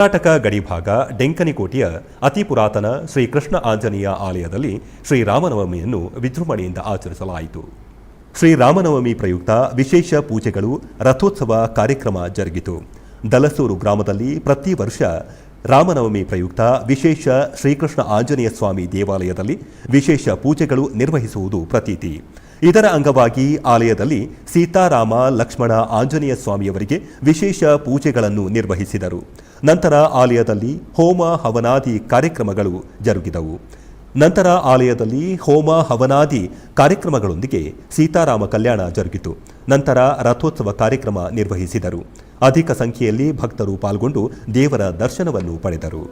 ಕರ್ನಾಟಕ ಗಡಿಭಾಗ ಡೆಂಕನಿಕೋಟೆಯ ಅತಿ ಪುರಾತನ ಶ್ರೀ ಕೃಷ್ಣ ಆಂಜನೇಯ ಆಲಯದಲ್ಲಿ ಶ್ರೀರಾಮನವಮಿಯನ್ನು ವಿಜೃಂಭಣೆಯಿಂದ ಆಚರಿಸಲಾಯಿತು. ಶ್ರೀರಾಮನವಮಿ ಪ್ರಯುಕ್ತ ವಿಶೇಷ ಪೂಜೆಗಳು, ರಥೋತ್ಸವ ಕಾರ್ಯಕ್ರಮ ಜರುಗಿತು. ದಲಸೂರು ಗ್ರಾಮದಲ್ಲಿ ಪ್ರತಿ ವರ್ಷ ರಾಮನವಮಿ ಪ್ರಯುಕ್ತ ವಿಶೇಷ ಶ್ರೀಕೃಷ್ಣ ಆಂಜನೇಯ ಸ್ವಾಮಿ ದೇವಾಲಯದಲ್ಲಿ ವಿಶೇಷ ಪೂಜೆಗಳು ನಿರ್ವಹಿಸುವುದು ಪ್ರತೀತಿ. ಇದರ ಅಂಗವಾಗಿ ಆಲಯದಲ್ಲಿ ಸೀತಾರಾಮ ಲಕ್ಷ್ಮಣ ಆಂಜನೇಯ ಸ್ವಾಮಿಯವರಿಗೆ ವಿಶೇಷ ಪೂಜೆಗಳನ್ನು ನಿರ್ವಹಿಸಿದರು. ನಂತರ ಆಲಯದಲ್ಲಿ ಹೋಮ ಹವನಾದಿ ಕಾರ್ಯಕ್ರಮಗಳು ಜರುಗಿದವು. ನಂತರ ಆಲಯದಲ್ಲಿ ಹೋಮ ಹವನಾದಿ ಕಾರ್ಯಕ್ರಮಗಳೊಂದಿಗೆ ಸೀತಾರಾಮ ಕಲ್ಯಾಣ ಜರುಗಿತು. ನಂತರ ರಥೋತ್ಸವ ಕಾರ್ಯಕ್ರಮ ನಿರ್ವಹಿಸಿದರು. ಅಧಿಕ ಸಂಖ್ಯೆಯಲ್ಲಿ ಭಕ್ತರು ಪಾಲ್ಗೊಂಡು ದೇವರ ದರ್ಶನವನ್ನು ಪಡೆದರು.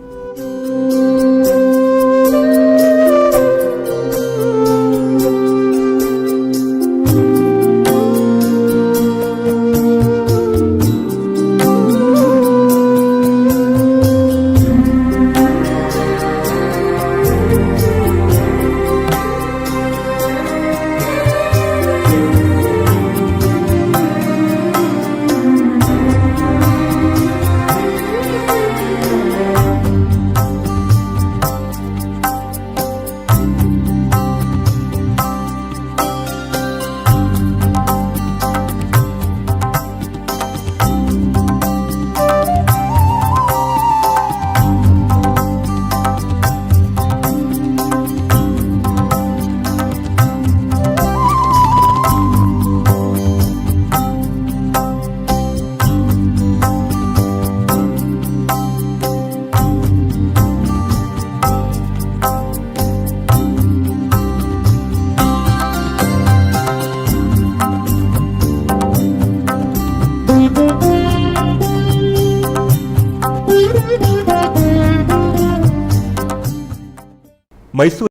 ಮೈಸೂರು